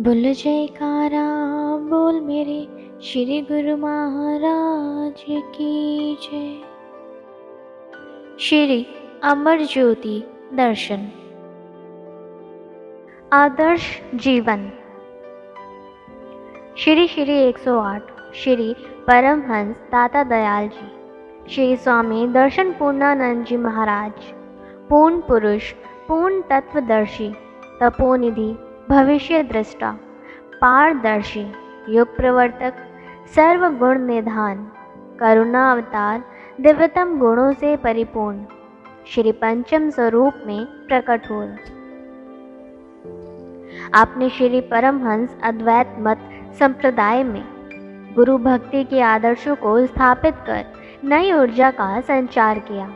बोल जयकारा बोल मेरे श्री गुरु महाराज की जय। श्री अमर ज्योति दर्शन। आदर्श जीवन। श्री श्री 108 श्री परमहंस दाता दयाल जी, श्री स्वामी दर्शन पूर्णानंद जी महाराज, पूर्ण पुरुष, पूर्ण तत्वदर्शी, तपोनिधि, भविष्य दृष्टा, पारदर्शी, युग प्रवर्तक, सर्वगुण निधान, करुणा अवतार, दिव्यतम गुणों से परिपूर्ण, श्री पंचम स्वरूप में प्रकट हुए। आपने श्री परमहंस अद्वैत मत संप्रदाय में गुरु भक्ति के आदर्शों को स्थापित कर नई ऊर्जा का संचार किया।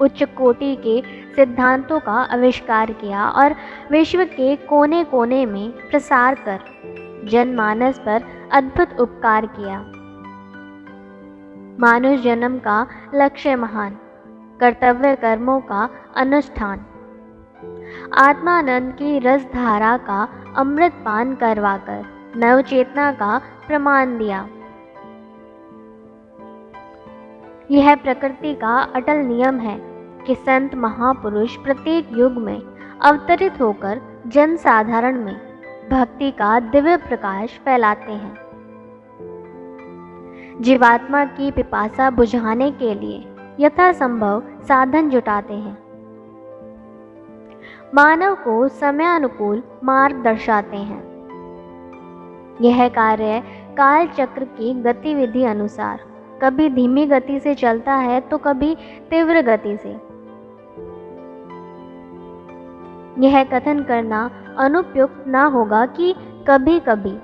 उच्च कोटि के सिद्धांतों का आविष्कार किया और विश्व के कोने कोने में प्रसार कर जनमानस पर अद्भुत उपकार किया। मानुष जन्म का लक्ष्य महान, कर्तव्य कर्मों का अनुष्ठान, आत्मानंद की रसधारा का अमृत पान करवाकर नव चेतना का प्रमाण दिया। यह प्रकृति का अटल नियम है कि संत महापुरुष प्रत्येक युग में अवतरित होकर जन साधारण में भक्ति का दिव्य प्रकाश फैलाते हैं। जीवात्मा की पिपासा बुझाने के लिए यथासंभव साधन जुटाते हैं। मानव को समयानुकूल मार्ग दर्शाते हैं। यह कार्य काल चक्र की गतिविधि अनुसार कभी धीमी गति से चलता है तो कभी तीव्र गति से। यह कथन करना अनुपयुक्त न होगा कि कभी कभी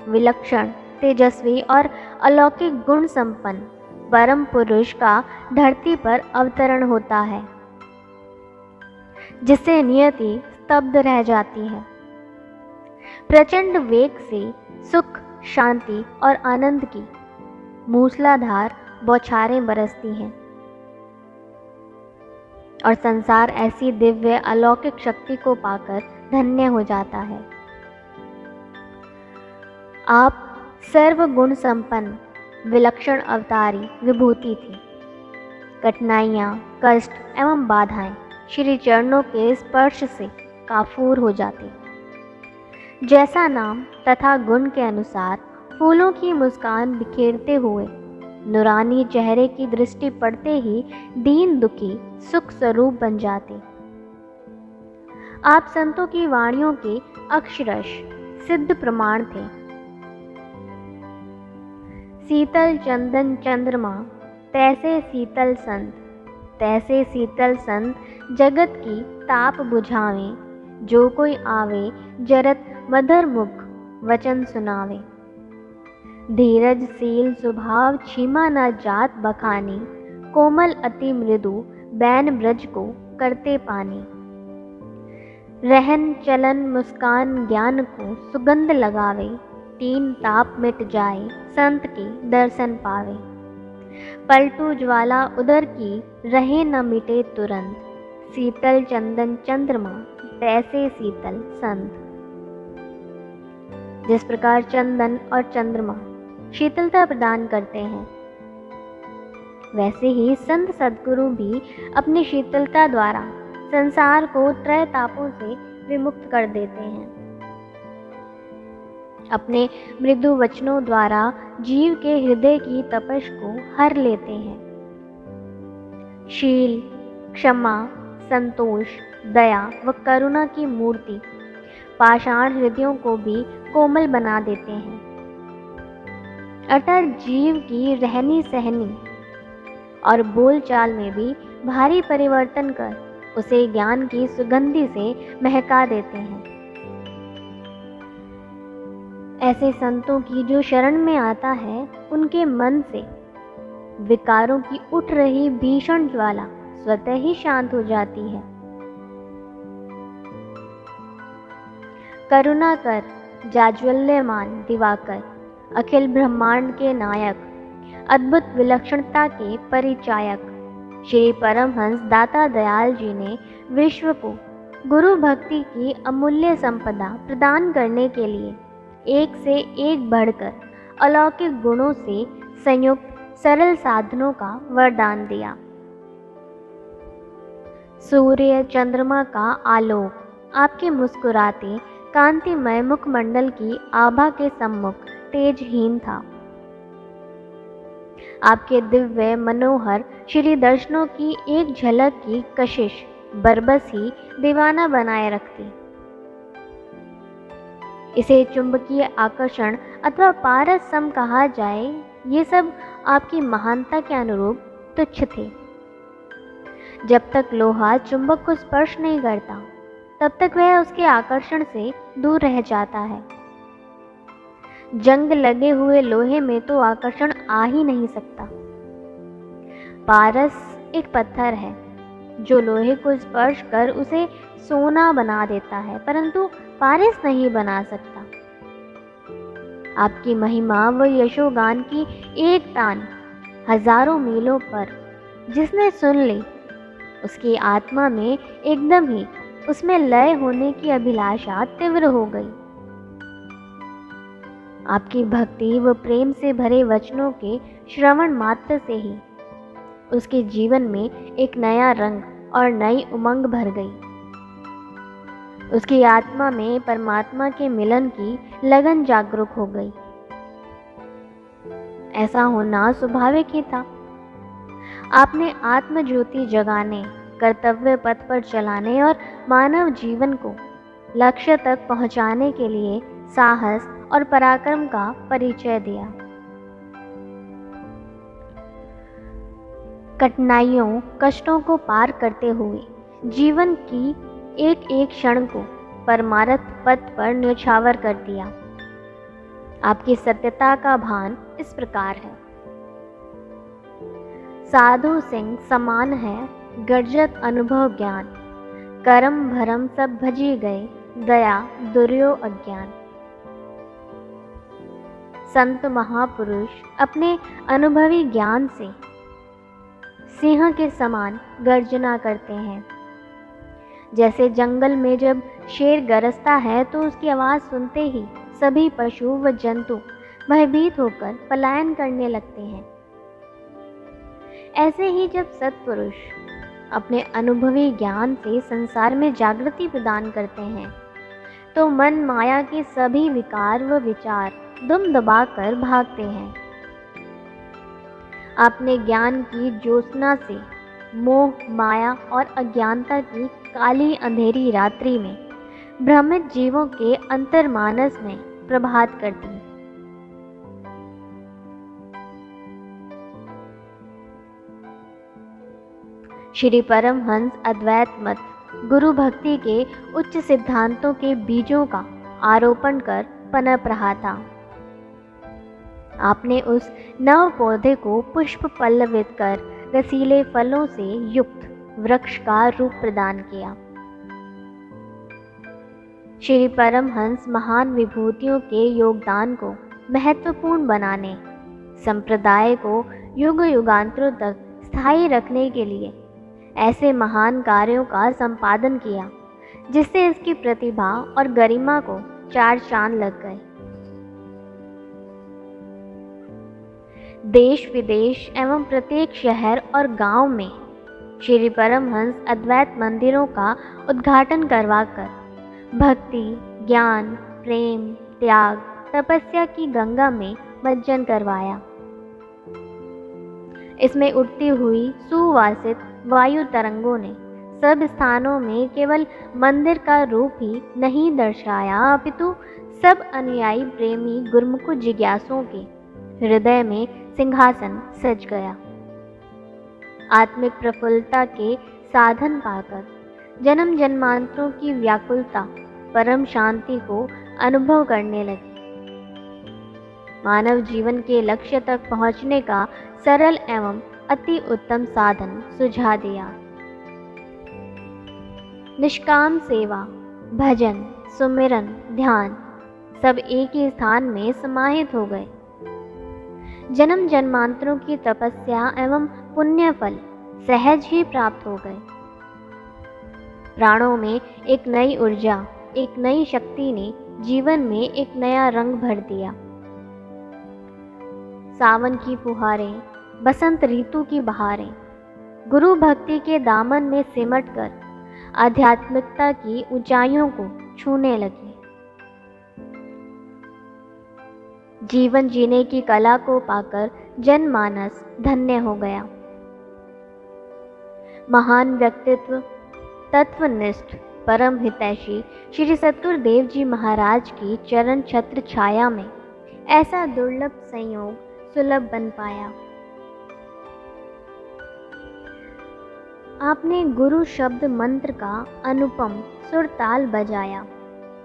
विलक्षण, तेजस्वी और अलौकिक गुण संपन्न परम पुरुष का धरती पर अवतरण होता है, जिससे नियति स्तब्ध रह जाती है। प्रचंड वेग से सुख, शांति और आनंद की मूसलाधार बौछारें बरसती हैं और संसार ऐसी दिव्य अलौकिक शक्ति को पाकर धन्य हो जाता है। आप सर्वगुण संपन्न विलक्षण अवतारी विभूति थी। कठिनाइयाँ, कष्ट एवं बाधाएं श्री चरणों के स्पर्श से काफूर हो जाती। जैसा नाम तथा गुण के अनुसार फूलों की मुस्कान बिखेरते हुए नूरानी चेहरे की दृष्टि पड़ते ही दीन दुखी सुख स्वरूप बन जाते। आप संतों की वाणियों के अक्षरश सिद्ध प्रमाण थे। शीतल चंदन चंद्रमा तैसे शीतल संत, तैसे शीतल संत जगत की ताप बुझावें, जो कोई आवे जरत मधुर मुख वचन सुनावे। धीरजशील स्वभाव क्षीमा न जात बखानी, कोमल अति मृदु बैन ब्रज को करते पानी। रहन चलन मुस्कान ज्ञान को सुगंध लगावे, तीन ताप मिट जाए संत के दर्शन पावे। पलटू ज्वाला उदर की रहे न मिटे तुरंत, शीतल चंदन चंद्रमा तैसे शीतल संत। जिस प्रकार चंदन और चंद्रमा शीतलता प्रदान करते हैं, वैसे ही संत सद्गुरु भी अपनी शीतलता द्वारा संसार को त्रय तापों से विमुक्त कर देते हैं। अपने मृदु वचनों द्वारा जीव के हृदय की तपश को हर लेते हैं। शील, क्षमा, संतोष, दया व करुणा की मूर्ति पाषाण हृदयों को भी कोमल बना देते हैं। अटल जीव की रहनी सहनी और बोलचाल में भी भारी परिवर्तन कर उसे ज्ञान की सुगंधि से महका देते हैं। ऐसे संतों की जो शरण में आता है, उनके मन से विकारों की उठ रही भीषण ज्वाला स्वतः ही शांत हो जाती है। करुणा कर जाज्वल्यमान दिवाकर, अखिल ब्रह्मांड के नायक, अद्भुत विलक्षणता के परिचायक, श्री परमहंस दाता दयाल जी ने विश्व को गुरु भक्ति की अमूल्य संपदा प्रदान करने के लिए एक से एक बढ़कर अलौकिक गुणों से संयुक्त सरल साधनों का वरदान दिया। सूर्य चंद्रमा का आलोक आपके मुस्कुराते कांतिमय मुखमंडल की आभा के सम्मुख तेजहीन था। आपके दिव्य मनोहर श्री दर्शनों की एक झलक की कशिश बरबस ही दीवाना बनाए रखती। इसे चुंबकीय आकर्षण अथवा पारस सम कहा जाए, ये सब आपकी महानता के अनुरूप तुच्छ थे। जब तक लोहा चुंबक को स्पर्श नहीं करता, तब तक वह उसके आकर्षण से दूर रह जाता है। जंग लगे हुए लोहे में तो आकर्षण आ ही नहीं सकता। पारस एक पत्थर है जो लोहे को स्पर्श कर उसे सोना बना देता है, परंतु पारस नहीं बना सकता। आपकी महिमा व यशोगान की एक तान हजारों मीलों पर जिसने सुन ली, उसकी आत्मा में एकदम ही उसमें लय होने की अभिलाषा तीव्र हो गई। आपकी भक्ति व प्रेम से भरे वचनों के श्रवण मात्र से ही उसके जीवन में एक नया रंग और नई उमंग भर गई। उसकी आत्मा में परमात्मा के मिलन की लगन जागरूक हो गई। ऐसा होना स्वाभाविक ही था। आपने आत्म ज्योति जगाने, कर्तव्य पथ पर चलाने और मानव जीवन को लक्ष्य तक पहुंचाने के लिए साहस और पराक्रम का परिचय दिया। कठिनाइयों, कष्टों को पार करते हुए जीवन की एक एक क्षण को परमार्थ पथ पर न्यौछावर कर दिया। आपकी सत्यता का भान इस प्रकार है। साधु सिंह समान है गर्जत अनुभव ज्ञान, करम भरम सब भजी गए, दया दुर्यो अज्ञान। संत महापुरुष अपने अनुभवी ज्ञान से सिंह के समान गर्जना करते हैं। जैसे जंगल में जब शेर गरजता है तो उसकी आवाज़ सुनते ही सभी पशु व जंतु भयभीत होकर पलायन करने लगते हैं, ऐसे ही जब सत्पुरुष अपने अनुभवी ज्ञान से संसार में जागृति प्रदान करते हैं, तो मन माया के सभी विकार व विचार दुम दबाकर भागते हैं। आपने ज्ञान की ज्योत्सना से मोह, माया और अज्ञानता की काली अंधेरी रात्रि में भ्रमित जीवों के अंतर्मानस में प्रभात कर दी। श्री परमहंस अद्वैत मत गुरु भक्ति के उच्च सिद्धांतों के बीजों का आरोपण कर पनप रहा था। आपने उस नव पौधे को पुष्प पल्लवित कर रसीले फलों से युक्त वृक्ष का रूप प्रदान किया। श्री परमहंस महान विभूतियों के योगदान को महत्वपूर्ण बनाने, संप्रदाय को युग युगांतरों तक स्थायी रखने के लिए ऐसे महान कार्यों का संपादन किया, जिससे इसकी प्रतिभा और गरिमा को चार चांद लग गए। देश विदेश एवं प्रत्येक शहर और गांव में श्री परमहंस अद्वैत मंदिरों का उद्घाटन करवाकर भक्ति, ज्ञान, प्रेम, त्याग, तपस्या की गंगा में मज्जन करवाया। इसमें उठती हुई सुवासित वायु तरंगों ने सब स्थानों में केवल मंदिर का रूप ही नहीं दर्शाया, अपितु सब अनुयायी प्रेमी गुरुमुख जिज्ञासुओं के हृदय में सिंहासन सज गया। आत्मिक प्रफुल्लता के साधन पाकर जन्म जन्मांतरों की व्याकुलता परम शांति को अनुभव करने लगी। मानव जीवन के लक्ष्य तक पहुंचने का सरल एवं अति उत्तम साधन सुझा दिया। निष्काम सेवा, भजन, सुमिरन, ध्यान सब एक ही स्थान में समाहित हो गए। जन्म जन्मांतरों की तपस्या एवं पुण्य फल सहज ही प्राप्त हो गए। प्राणों में एक नई ऊर्जा, एक नई शक्ति ने जीवन में एक नया रंग भर दिया। सावन की फुहारें, बसंत ऋतु की बहारें गुरु भक्ति के दामन में सिमटकर आध्यात्मिकता की ऊंचाइयों को छूने लगी। जीवन जीने की कला को पाकर जनमानस धन्य हो गया। महान व्यक्तित्व, तत्वनिष्ठ, परम हितैषी श्री सतगुरुदेव जी महाराज की चरण छत्र छाया में ऐसा दुर्लभ संयोग सुलभ बन पाया। आपने गुरु शब्द मंत्र का अनुपम सुरताल बजाया,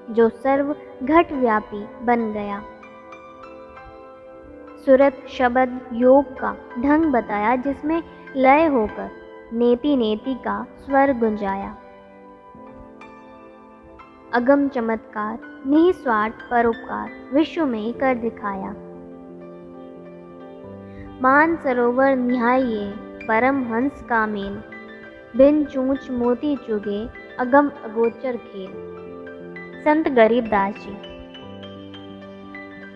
जो सर्व घट व्यापी बन गया। सुरत शब्द योग का ढंग बताया, जिसमें लय होकर नेति नेति का स्वर गुंजाया। अगम चमत्कार, निस्वार्थ परोपकार विश्व में कर दिखाया। मान सरोवर निहाइए परम हंस का मेल, बिन चूंच मोती चुगे अगम अगोचर खेल। संत गरीबदास जी।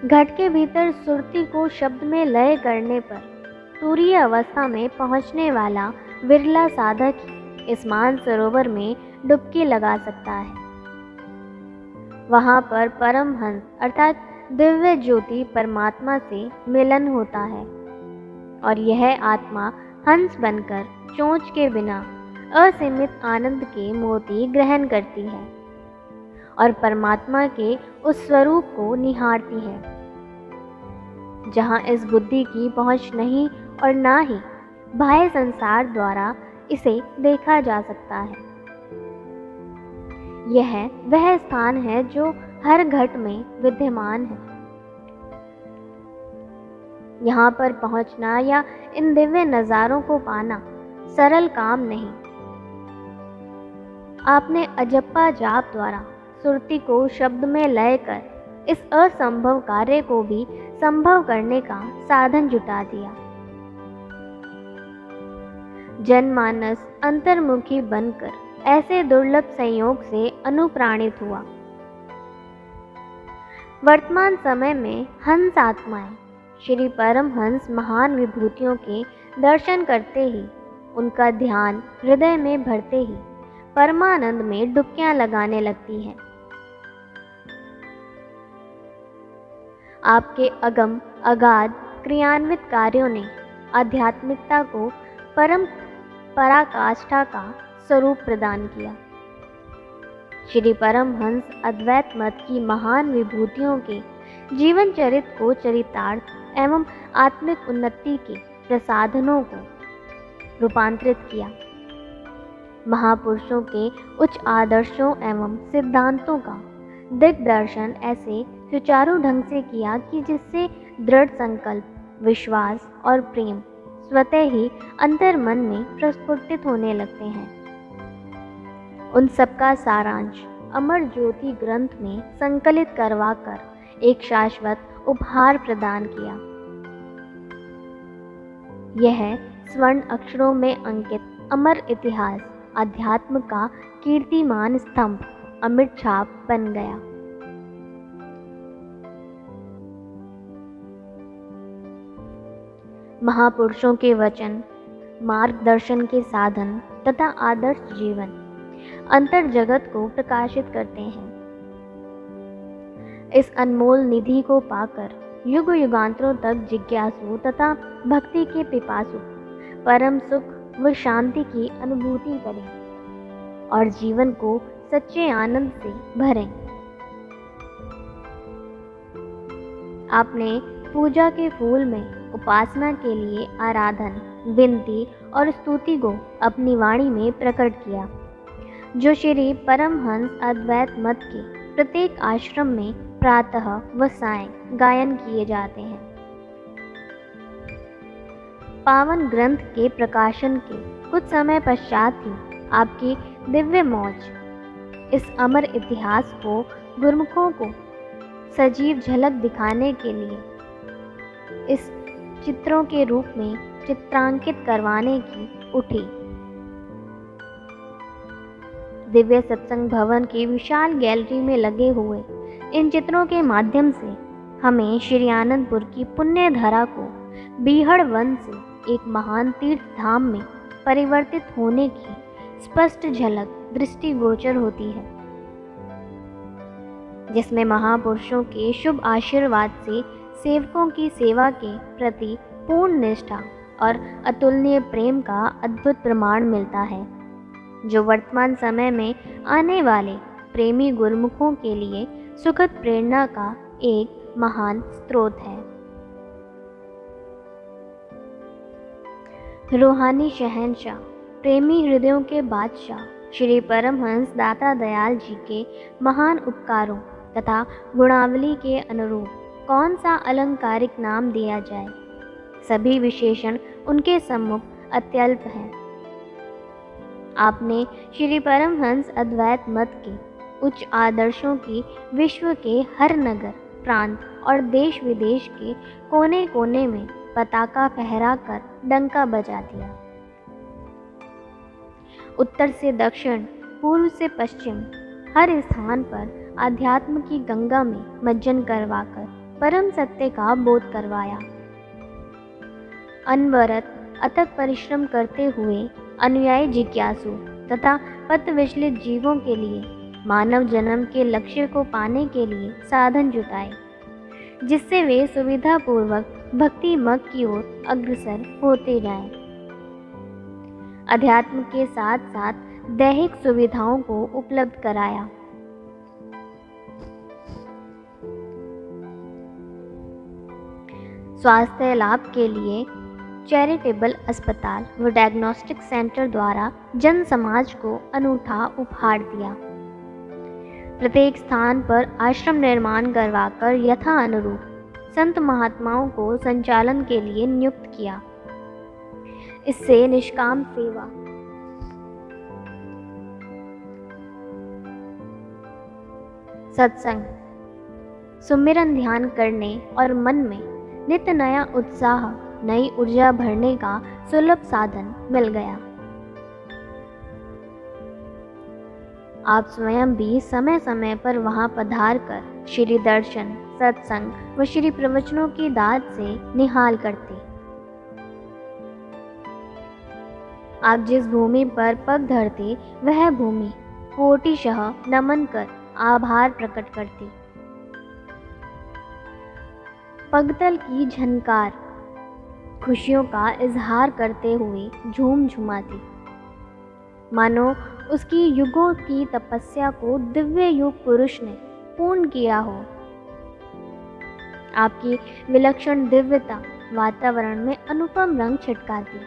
घट के भीतर सुरती को शब्द में लय करने पर तुरीय अवस्था में पहुंचने वाला विरला साधक ही इस मान सरोवर में डुबकी लगा सकता है। वहां पर परम हंस अर्थात दिव्य ज्योति परमात्मा से मिलन होता है और यह आत्मा हंस बनकर चोंच के बिना असीमित आनंद के मोती ग्रहण करती है और परमात्मा के उस स्वरूप को निहारती है जहाँ इस बुद्धि की पहुँच नहीं और ना ही बाह्य संसार द्वारा इसे देखा जा सकता है। यह वह स्थान है जो हर घट में विद्यमान है। यहाँ पर पहुँचना या इन दिव्य नज़ारों को पाना सरल काम नहीं। आपने अजप्पा जाप द्वारा सुरती को शब्द में लय कर इस असंभव कार्य को भी संभव करने का साधन जुटा दिया। जनमानस अंतर्मुखी बनकर ऐसे दुर्लभ संयोग से अनुप्राणित हुआ। वर्तमान समय में हंस आत्माएं श्री परमहंस महान विभूतियों के दर्शन करते ही, उनका ध्यान हृदय में भरते ही परमानंद में डुबकियां लगाने लगती हैं। आपके अगम अगाध क्रियान्वित कार्यों ने आध्यात्मिकता को परम पराकाष्ठा का स्वरूप प्रदान किया। श्री परमहंस अद्वैत मत की महान विभूतियों के जीवन चरित्र को चरितार्थ एवं आत्मिक उन्नति के प्रसाधनों को रूपांतरित किया। महापुरुषों के उच्च आदर्शों एवं सिद्धांतों का दिग्दर्शन ऐसे सुचारू ढंग से किया कि जिससे दृढ़ संकल्प, विश्वास और प्रेम स्वतः ही अंतर्मन में प्रस्फुटित होने लगते हैं। उन सबका सारांश अमर ज्योति ग्रंथ में संकलित करवाकर एक शाश्वत उपहार प्रदान किया। यह स्वर्ण अक्षरों में अंकित अमर इतिहास अध्यात्म का कीर्तिमान स्तंभ अमिट छाप बन गया। महापुरुषों के वचन, मार्गदर्शन के साधन तथा आदर्श जीवन अंतर जगत को प्रकाशित करते हैं। इस अनमोल निधि को पाकर युग युगांतरों तक जिज्ञासु तथा भक्ति के पिपासु परम सुख व शांति की अनुभूति करें और जीवन को सच्चे आनंद से भरें। आपने पूजा के फूल में उपासना के लिए आराधन, विनती और स्तुति को अपनी वाणी में प्रकट किया, जो श्री परमहंस अद्वैत मत के प्रत्येक आश्रम में प्रातः व सायं गायन किए जाते हैं। पावन ग्रंथ के प्रकाशन के कुछ समय पश्चात ही आपकी दिव्य मौज इस अमर इतिहास को गुरमुखों को सजीव झलक दिखाने के लिए इस चित्रों के रूप में चित्रांकित करवाने की उठी। दिव्य सत्संग भवन की विशाल गैलरी में लगे हुए इन चित्रों के माध्यम से हमें श्री आनंदपुर की पुण्य धरा को बीहड़ वन से एक महान तीर्थ धाम में परिवर्तित होने की स्पष्ट झलक दृष्टिगोचर होती है, जिसमें महापुरुषों के शुभ आशीर्वाद से सेवकों की सेवा के प्रति पूर्ण निष्ठा और अतुलनीय प्रेम का अद्भुत प्रमाण मिलता है, जो वर्तमान समय में आने वाले प्रेमी गुरुमुखों के लिए सुखद प्रेरणा का एक महान स्रोत है। रूहानी शहंशाह, प्रेमी हृदयों के बादशाह श्री परमहंस दाता दयाल जी के महान उपकारों तथा गुणावली के अनुरूप कौन सा अलंकारिक नाम दिया जाए। सभी विशेषण उनके सम्मुख अत्यल्प हैं। आपने श्री परमहंस अद्वैत मत के उच्च आदर्शों की विश्व के हर नगर, प्रांत और देश विदेश के कोने कोने में पताका फहराकर डंका बजा दिया। उत्तर से दक्षिण, पूर्व से पश्चिम, हर स्थान पर आध्यात्म की गंगा में मज्जन करवाकर परम सत्य का बोध करवाया। अनवरत अथक परिश्रम करते हुए अनुयायी जिज्ञासु तथा पथ विचलित जीवों के लिए मानव जन्म के लक्ष्य को पाने के लिए साधन जुटाए, जिससे वे सुविधापूर्वक भक्ति मग की ओर अग्रसर होते जाएं। अध्यात्म के साथ साथ दैहिक सुविधाओं को उपलब्ध कराया। स्वास्थ्य लाभ के लिए चैरिटेबल अस्पताल व डायग्नोस्टिक सेंटर द्वारा जन समाज को अनूठा उपहार दिया। प्रत्येक स्थान पर आश्रम निर्माण करवाकर यथा अनुरूप संत महात्माओं को संचालन के लिए नियुक्त किया। इससे निष्काम सेवा, सत्संग, सुमिरन ध्यान करने और मन में नित नया उत्साह, नई ऊर्जा भरने का सुलभ साधन मिल गया। आप स्वयं भी समय समय पर वहां पधार कर श्री दर्शन, सत्संग व श्री प्रवचनों की दाद से निहाल करते। आप जिस भूमि पर पग धरते वह भूमि कोटिशः नमन कर आभार प्रकट करती। पगतल की झनकार खुशियों का इजहार करते हुए झूम झुमाती, मानो उसकी युगों की तपस्या को दिव्य युग पुरुष ने पूर्ण किया हो। आपकी विलक्षण दिव्यता वातावरण में अनुपम रंग छिटकाती।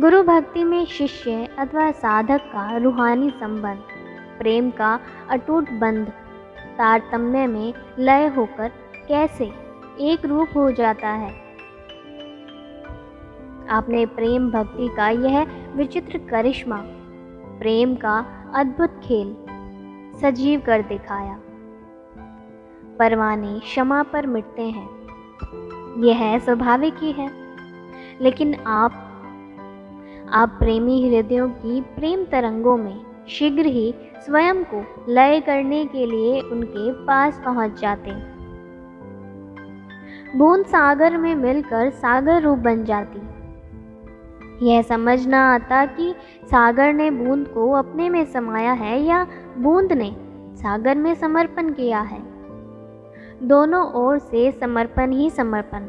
गुरु भक्ति में शिष्य अथवा साधक का रूहानी संबंध, प्रेम का अटूट बंध तारतम्य में लय होकर कैसे एक रूप हो जाता है। आपने प्रेम भक्ति का यह विचित्र करिश्मा, प्रेम का अद्भुत खेल सजीव कर दिखाया। परवाने क्षमा पर मिटते हैं, यह स्वाभाविक ही है, लेकिन आप प्रेमी हृदयों की प्रेम तरंगों में शीघ्र ही स्वयं को लय करने के लिए उनके पास पहुंच जाते। बूंद सागर में मिलकर सागर रूप बन जाती। यह समझ न आता कि सागर ने बूंद को अपने में समाया है या बूंद ने सागर में समर्पण किया है। दोनों ओर से समर्पण ही समर्पण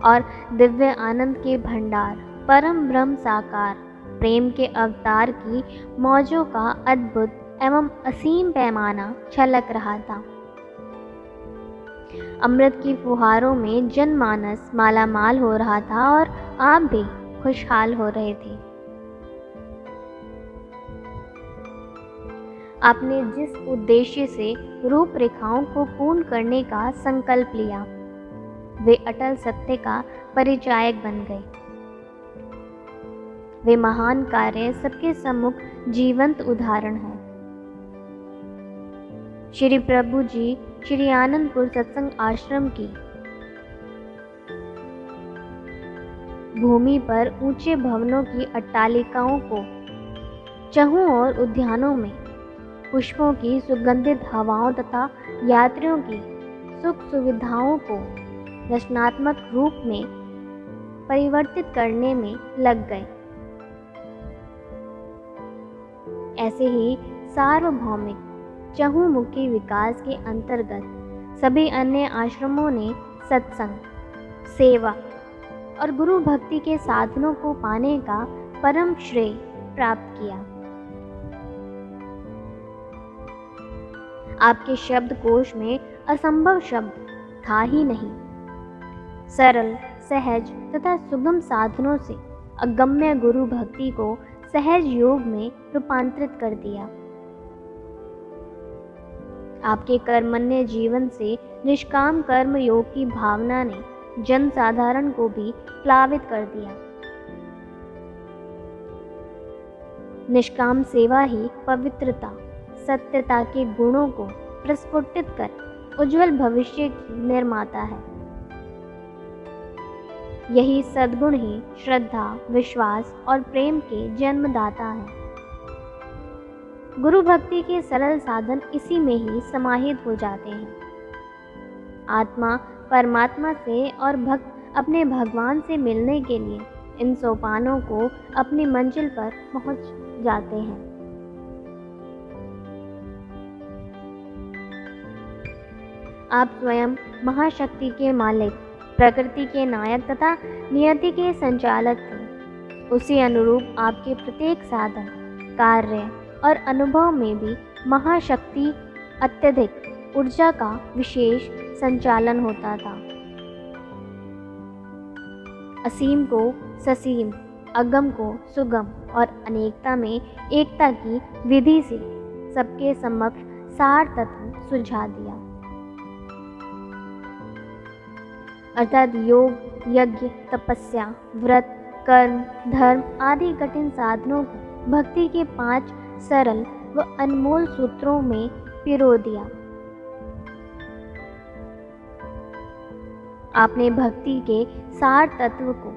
और दिव्य आनंद के भंडार, परम ब्रह्म साकार, प्रेम के अवतार की मौजों का अद्भुत एवं असीम पैमाना छलक रहा था। अमृत की फुहारों में जनमानस मालामाल हो रहा था और आप भी खुशहाल हो रहे थे। आपने जिस उद्देश्य से रूपरेखाओं को पूर्ण करने का संकल्प लिया, वे अटल सत्य का परिचायक बन गए। वे महान कार्य सबके सम्मुख जीवंत उदाहरण हैं। श्री प्रभु जी श्री आनंदपुर सत्संग आश्रम की भूमि पर ऊंचे भवनों की अट्टालिकाओं को चहुं और उद्यानों में पुष्पों की सुगंधित हवाओं तथा यात्रियों की सुख सुविधाओं को रचनात्मक रूप में परिवर्तित करने में लग गए। ऐसे ही सार्वभौमिक चहुमुखी विकास के अंतर्गत सभी अन्य आश्रमों ने सत्संग, सेवा और गुरु भक्ति के साधनों को पाने का परम श्रेय प्राप्त किया। आपके शब्दकोश में असंभव शब्द था ही नहीं। सरल, सहज तथा सुगम साधनों से अगम्य गुरु भक्ति को सहज योग में रूपांतरित कर दिया। आपके कर्मण्य जीवन से निष्काम कर्म योग की भावना ने जन साधारण को भी प्लावित कर दिया। निष्काम सेवा ही पवित्रता, सत्यता के गुणों को प्रस्फुटित कर उज्जवल भविष्य की निर्माता है। यही सद्गुण ही श्रद्धा, विश्वास और प्रेम के जन्मदाता है। गुरु भक्ति के सरल साधन इसी में ही समाहित हो जाते हैं। आत्मा परमात्मा से और भक्त अपने भगवान से मिलने के लिए इन सोपानों को अपनी मंजिल पर पहुंच जाते हैं। आप स्वयं महाशक्ति के मालिक, प्रकृति के नायक तथा नियति के संचालक थे। उसी अनुरूप आपके प्रत्येक साधन, कार्य और अनुभव में भी महाशक्ति अत्यधिक ऊर्जा का विशेष संचालन होता था। असीम को ससीम, अगम को सुगम और अनेकता में एकता की विधि से सबके समक्ष सार तत्व सुलझा दिया। अर्थात योग, यज्ञ, तपस्या, व्रत, कर्म, धर्म आदि कठिन साधनों को भक्ति के 5 सरल व अनमोल सूत्रों में पिरो दिया। आपने भक्ति के सार तत्व को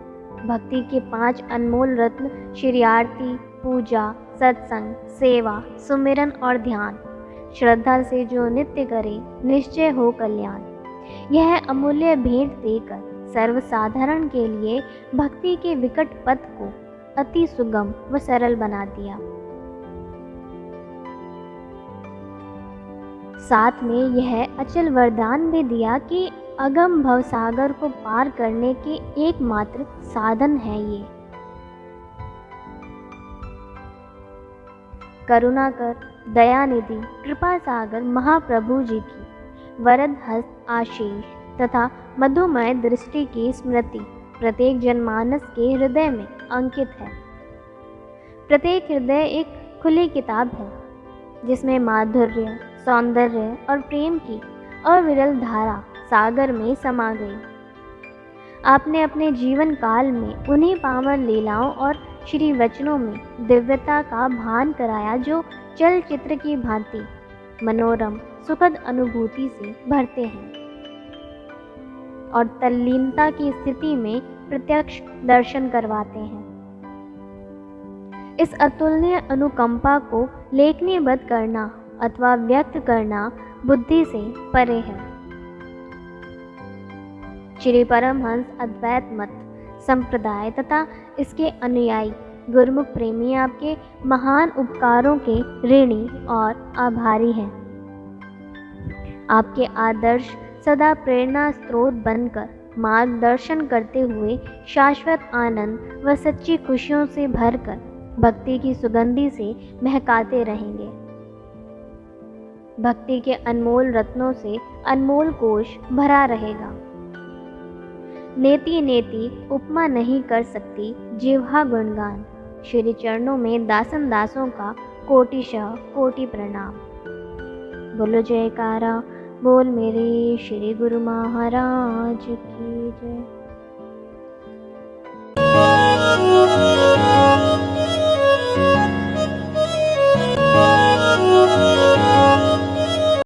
भक्ति के 5 अनमोल रत्न श्री आरती, पूजा, सत्संग, सेवा, सुमिरन और ध्यान, श्रद्धा से जो नित्य करे निश्चय हो कल्याण, यह अमूल्य भेंट देकर सर्वसाधारण के लिए भक्ति के विकट पथ को अति सुगम व सरल बना दिया। साथ में यह अचल वरदान भी दिया कि अगम भवसागर को पार करने के एकमात्र साधन है ये। करुणाकर, दयानिधि, कृपा सागर महाप्रभु जी की वरद हस्त आशीष तथा मधुमय दृष्टि की स्मृति प्रत्येक जनमानस के हृदय में अंकित है। प्रत्येक हृदय एक खुली किताब है जिसमें माधुर्य, सौंदर्य और प्रेम की अविरल धारा सागर में समा गई। आपने अपने जीवन काल में उन्हीं पावन लीलाओं और श्री वचनों में दिव्यता का भान कराया जो चलचित्र की भांति मनोरम सुखद अनुभूति से भरते हैं और तल्लीनता की स्थिति में प्रत्यक्ष दर्शन करवाते हैं। इस अतुलनीय अनुकंपा को लेखनीबद्ध करना अथवा व्यक्त करना बुद्धि से परे है। श्री परमहंस अद्वैत मत संप्रदाय तथा इसके अनुयायी गुरुमुख प्रेमी आपके महान उपकारों के ऋणी और आभारी हैं। आपके आदर्श सदा प्रेरणा स्रोत बनकर मार्गदर्शन करते हुए शाश्वत आनंद व सच्ची खुशियों से भरकर भक्ति की सुगंधि से महकाते रहेंगे। भक्ति के अनमोल रत्नों से अनमोल कोश भरा रहेगा। नेति नेति उपमा नहीं कर सकती जिह्वा गुणगान। श्री चरणों में दासन दासों का कोटिशः कोटि प्रणाम। बोलो जयकारा, बोल मेरे श्री गुरु महाराज की जय।